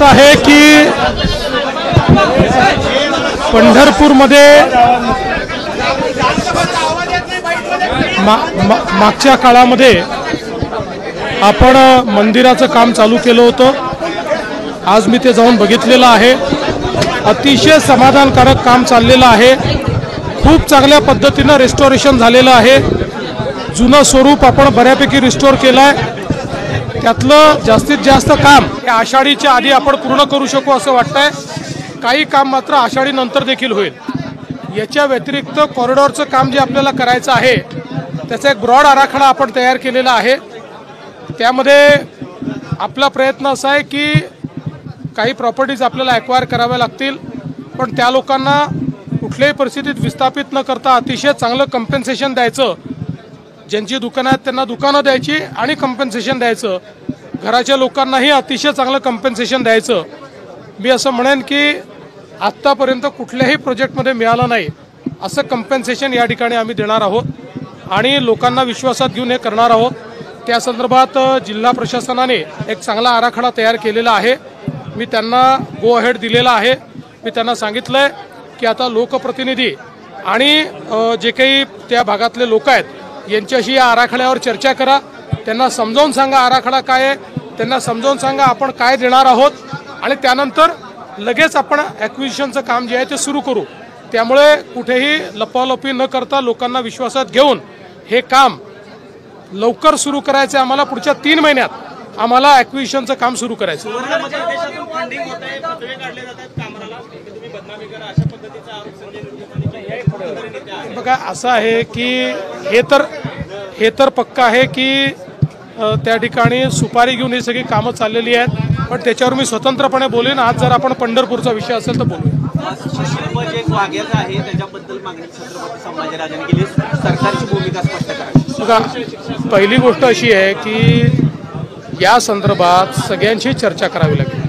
असं आहे की पंढरपूरमध्ये मागच्या काळामध्ये आपण मंदिराचं काम चालू केलं होतं। आज मी ते जाऊन बघितलेलं आहे। अतिशय समाधानकारक काम चाललेलं आहे। खूप चांगल्या पद्धतीने रेस्टोरेशन झालेलं आहे। जुनं स्वरूप आपण बऱ्यापैकी रिस्टोर केलं आहे। त्यातलं जास्तीत जास्त काम या आषाढीच्या आधी आपण पूर्ण करू शकू असं वाटतंय। काही काम मात्र आषाढी नंतर देखील होईल। याच्या व्यतिरिक्त कॉरिडॉरचं काम जे आपल्याला करायचं आहे त्याचा एक ब्रॉड आराखडा आपण तयार केलेला आहे। त्यामध्ये आपला प्रयत्न असा आहे की काही प्रॉपर्टीज आपल्याला ॲक्वायर कराव्या लागतील, पण त्या लोकांना कुठल्याही परिस्थितीत विस्थापित न करता अतिशय चांगलं कम्पेन्सेशन द्यायचं। ज्यांची दुकानं आहेत त्यांना दुकानं द्यायची आणि कम्पेन्सेशन द्यायचं। घराच्या लोकांनाही अतिशय चांगलं कम्पेन्सेशन द्यायचं। मी असं म्हणेन की आत्तापर्यंत कुठल्याही प्रोजेक्टमध्ये मिळालं नाही असं कम्पेन्सेशन या ठिकाणी आम्ही देणार आहोत आणि लोकांना विश्वासात घेऊन हे करणार आहोत। त्या संदर्भात जिल्हा प्रशासनाने एक चांगला आराखडा तयार केलेला आहे। मी त्यांना गो अहेड दिलेला आहे। मी त्यांना सांगितलंय की आता लोकप्रतिनिधी आणि जे काही त्या भागातले लोक आहेत यांच्याशी या आराखड्यावर चर्चा करा। त्यांना समजावून सांगा आराखडा काय आहे, त्यांना समजावून सांगा आपण काय देणार आहोत आणि त्यानंतर लगेच आपण ॲक्विजिशनचं काम जे आहे ते सुरू करू। त्यामुळे कुठेही लपालपी न करता लोकांना विश्वासात घेऊन हे काम लवकर सुरू करायचं। आम्हाला पुढच्या 3 महिन्यात आम्हाला ॲक्विजिशनचं काम सुरू करायचं। बघा असं आहे की हे तर पक्का आहे की त्या ठिकाणी सुपारी घेऊन ही सगळी कामं चाललेली आहेत, पण त्याच्यावर मी स्वतंत्रपणे बोलेन। आज जर आपण पंढरपूरचा विषय असेल तर बोलूया। सरकारची भूमिका स्पष्ट करा। बघा पहिली गोष्ट अशी आहे की या संदर्भात सगळ्यांची चर्चा करावी लागेल,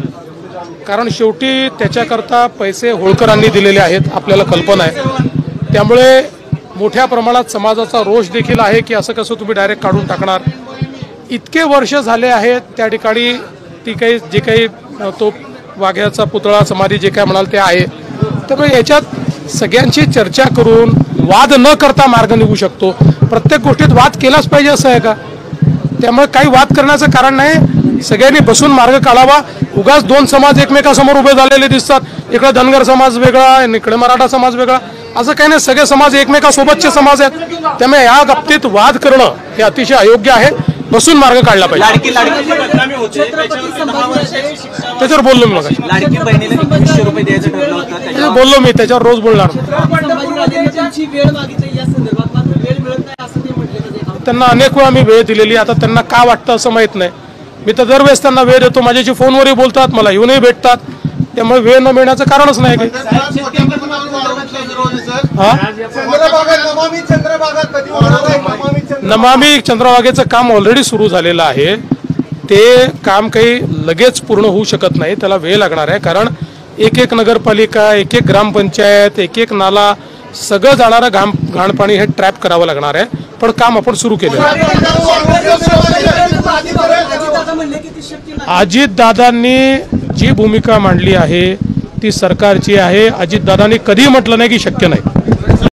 कारण शेवटी त्याच्याकरता पैसे होळकरांनी दिलेले आहेत आपल्याला कल्पना आहे। त्यामुळे मोठ्या प्रमाणात समाजाचा रोष देखील आहे की असं कसं तुम्ही डायरेक्ट काढून टाकणार। इतके वर्ष झाले आहेत त्या ठिकाणी ती काही जे काही तो वाघ्याचा पुतळा समाधी जे काय म्हणाल ते आहे। त्यामुळे याच्यात सगळ्यांची चर्चा करून वाद न करता मार्ग निघू शकतो। प्रत्येक गोष्टीत वाद केलाच पाहिजे असं आहे का? त्यामुळे काही वाद करण्याचं कारण नाही। सगळ्यांनी बसून मार्ग काढावा। उगाच 2 समाज एकमेकासमोर उभे झालेले दिसतात। इकडे धनगर समाज वेगळा आणि इकडे मराठा समाज वेगळा, असं काही नाही। सगळे समाज एकमेकासोबतचे समाज आहेत। त्यामुळे या बाबतीत वाद करणं हे अतिशय अयोग्य आहे। बसून मार्ग काढला पाहिजे। त्याच्यावर बोललो मी मग बोललो मी त्याच्यावर रोज बोलणार। त्यांना अनेक वेळा मी वेळ दिलेली। आता त्यांना का वाटतं असं माहित नाही। मी तर दरवेळेस त्यांना वेळ देतो। माझ्याशी फोनवरही बोलतात, मला येऊनही भेटतात। त्यामुळे वेळ न मिळण्याचं कारणच नाही की नमामी चंद्रभागेचं काम ऑलरेडी सुरू झालेलं आहे। ते काम काही लगेच पूर्ण होऊ शकत नाही, त्याला वेळ लागणार आहे। कारण एक नगरपालिका, एक ग्रामपंचायत, एक नाला, सगळं जाणारं घाण पाणी हे ट्रॅप करावं लागणार आहे। पण काम आपण सुरू केलं। अजितदादांनी जी भूमिका मांडली आहे ती सरकारची आहे। अजितदादांनी कधी म्हटलं नाही की शक्य नाही।